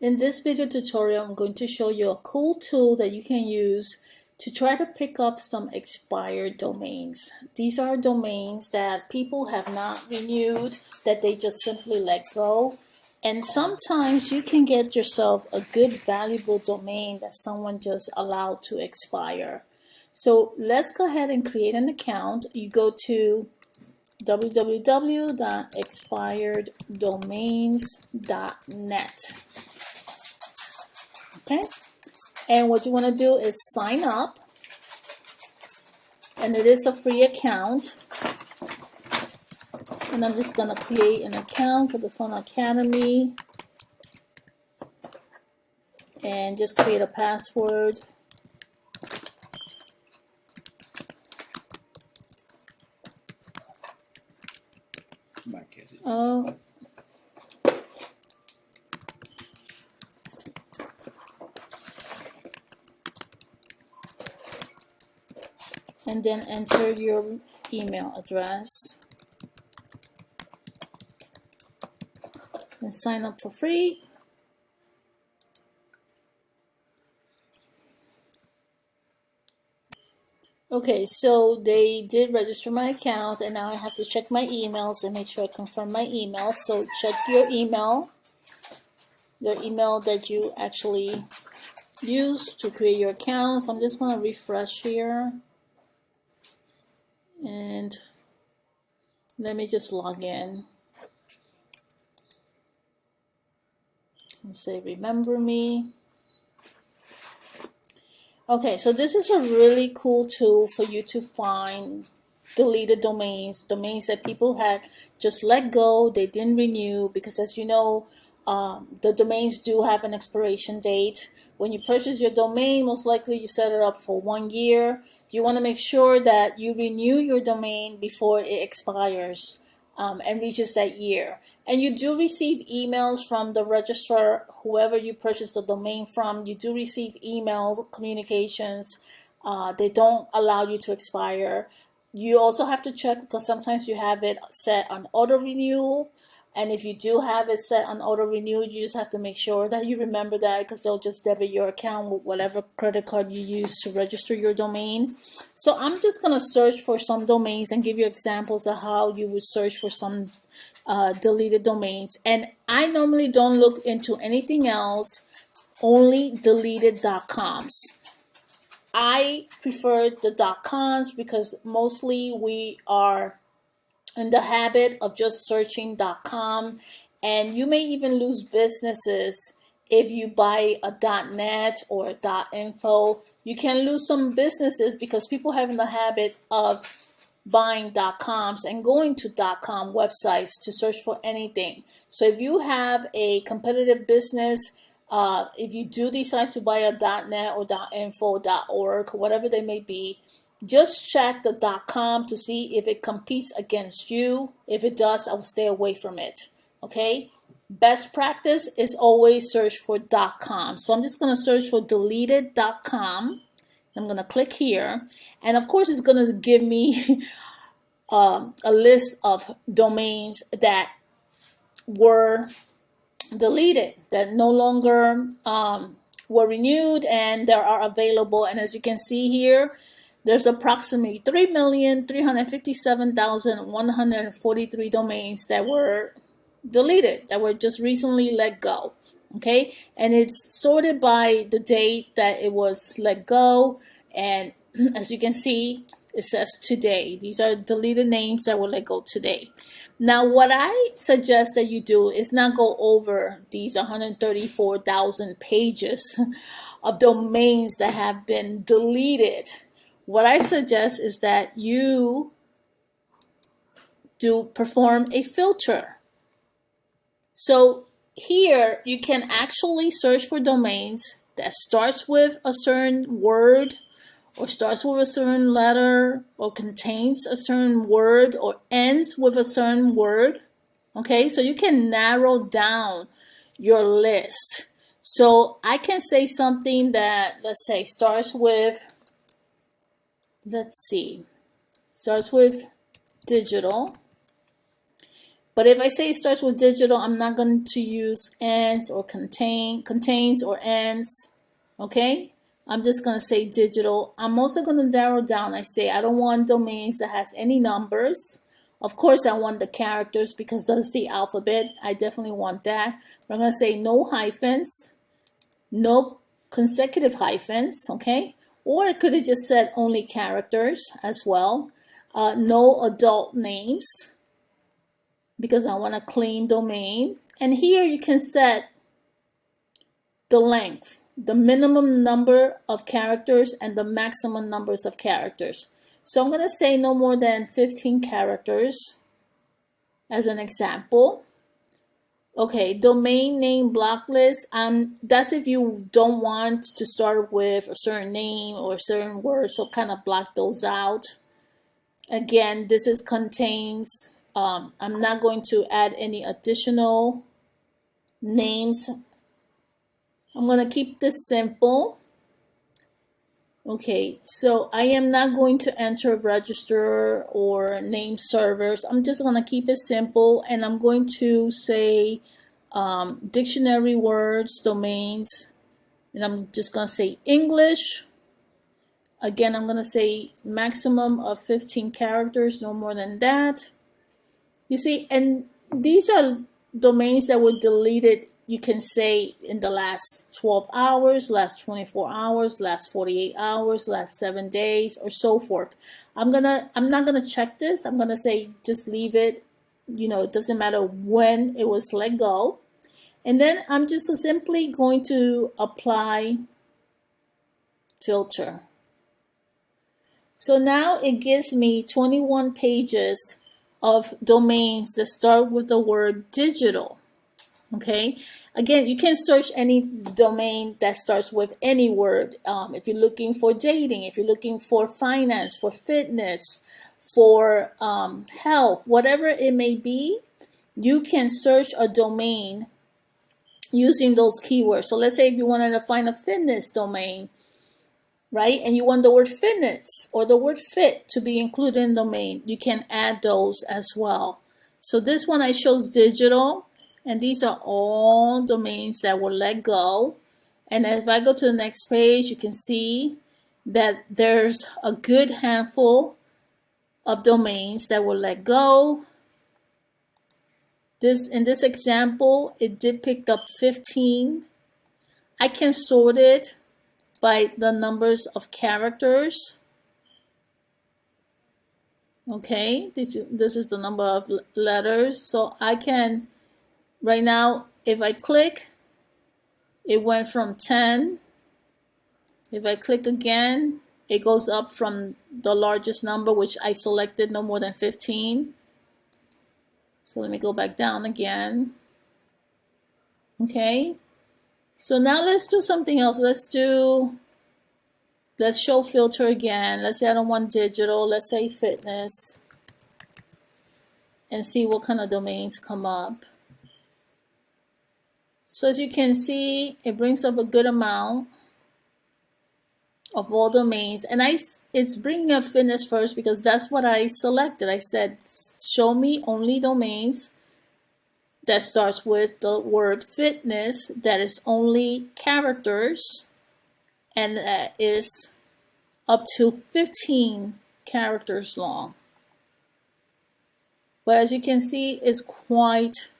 In this video tutorial, I'm going to show you a cool tool that you can use to try to pick up some expired domains. These are domains that people have not renewed, that they just simply let go. And sometimes you can get yourself a good, valuable domain that someone just allowed to expire. So let's go ahead and create an account. You go to www.expireddomains.net. Okay, and what you want to do is sign up, and it is a free account. And I'm just going to create an account for the Fun Academy and just create a password. Oh. And then enter your email address and sign up for free. Okay, so they did register my account, and now I have to check my emails and make sure I confirm my email. So check your email, the email that you actually used to create your account. So I'm just going to refresh here. And let me just log in and say remember me. Okay, so this is a really cool tool for you to find deleted domains that people had just let go, they didn't renew, because as you know, the domains do have an expiration date. When you purchase your domain, most likely you set it up for 1 year. You want to make sure that you renew your domain before it expires and reaches that year. And you do receive emails from the registrar, whoever you purchase the domain from. You do receive emails, communications. They don't allow you to expire. You also have to check, because sometimes you have it set on auto renewal. And if you do have it set on auto renew, you just have to make sure that you remember that, because they'll just debit your account with whatever credit card you use to register your domain. So I'm just going to search for some domains and give you examples of how you would search for some deleted domains. And I normally don't look into anything else, only deleted.coms. I prefer the .coms because mostly we are in the habit of just searching .com, and you may even lose businesses if you buy a .net or a .info. You can lose some businesses because people have in the habit of buying .coms and going to .com websites to search for anything. So if you have a competitive business, if you do decide to buy a .net or .info, .org, whatever they may be, just check the .com to see if it competes against you. If it does, I will stay away from it. Okay? Best practice is always search for .com. So I'm just going to search for deleted.com. I'm going to click here. And of course, it's going to give me a list of domains that were deleted, that no longer were renewed, and they are available. And as you can see here, there's approximately 3,357,143 domains that were deleted, that were just recently let go. Okay, and it's sorted by the date that it was let go, and as you can see, it says today. These are deleted names that were let go today. Now, what I suggest that you do is not go over these 134,000 pages of domains that have been deleted. What I suggest is that you do perform a filter. So here you can actually search for domains that starts with a certain word, or starts with a certain letter, or contains a certain word, or ends with a certain word. Okay, so you can narrow down your list. So I can say something that, let's say, starts with, starts with digital, But if I say it starts with digital, I'm not going to use ends or contains or ends. Okay? I'm just going to say digital. I'm also going to narrow down. I say I don't want domains that has any numbers. Of course, I want the characters because that's the alphabet. I definitely want that. But I'm going to say no hyphens, no consecutive hyphens, okay? Or I could have just said only characters as well. No adult names because I want a clean domain. And here you can set the length, the minimum number of characters and the maximum numbers of characters. So I'm going to say no more than 15 characters as an example. Okay, domain name block list. That's if you don't want to start with a certain name or a certain word, so kind of block those out. Again, this is contains. I'm not going to add any additional names. I'm going to keep this simple. Okay, so I am not going to enter register or name servers. I'm just going to keep it simple, and I'm going to say dictionary words, domains, and I'm just going to say English. Again, I'm going to say maximum of 15 characters, no more than that. You see, and these are domains that were deleted, you can say, in the last 12 hours, last 24 hours, last 48 hours, last 7 days, or so forth. I'm not gonna check this. I'm gonna say just leave it. You know, it doesn't matter when it was let go. And then I'm just simply going to apply filter. So now it gives me 21 pages of domains that start with the word digital. Okay, again, you can search any domain that starts with any word. If you're looking for dating, if you're looking for finance, for fitness, for health, whatever it may be, you can search a domain using those keywords. So let's say if you wanted to find a fitness domain, right, and you want the word fitness or the word fit to be included in the domain, you can add those as well. So this one I chose digital. And these are all domains that were let go. And if I go to the next page, you can see that there's a good handful of domains that were let go. In this example, it did pick up 15. I can sort it by the numbers of characters. Okay, this is the number of letters. So I can, right now, if I click, it went from 10. If I click again, it goes up from the largest number, which I selected, no more than 15. So let me go back down again. Okay. So now let's do something else. Let's show filter again. Let's say I don't want digital. Let's say fitness. And see what kind of domains come up. So as you can see, it brings up a good amount of all domains. And it's bringing up fitness first because that's what I selected. I said, show me only domains that starts with the word fitness, that is only characters, and that is up to 15 characters long. But as you can see, it's quite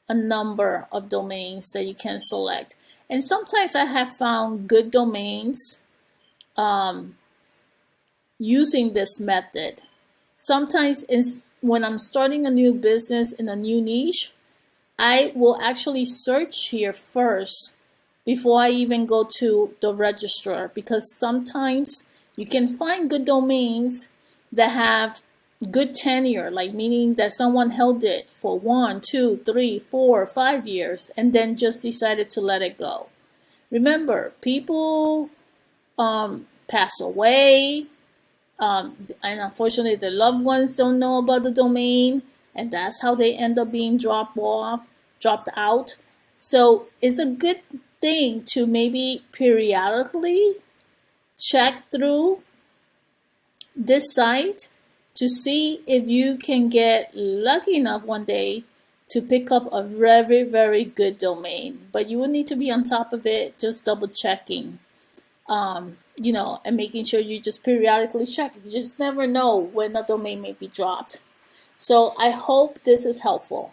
a number of domains that you can select. And sometimes I have found good domains using this method. Sometimes when I'm starting a new business in a new niche, I will actually search here first before I even go to the registrar, because sometimes you can find good domains that have good tenure, like meaning that someone held it for 1, 2, 3, 4, 5 years and then just decided to let it go. Remember, people pass away, and unfortunately their loved ones don't know about the domain, and that's how they end up being dropped out. So it's a good thing to maybe periodically check through this site to see if you can get lucky enough one day to pick up a very, very good domain. But you will need to be on top of it, just double checking, and making sure you just periodically check. You just never know when a domain may be dropped. So I hope this is helpful.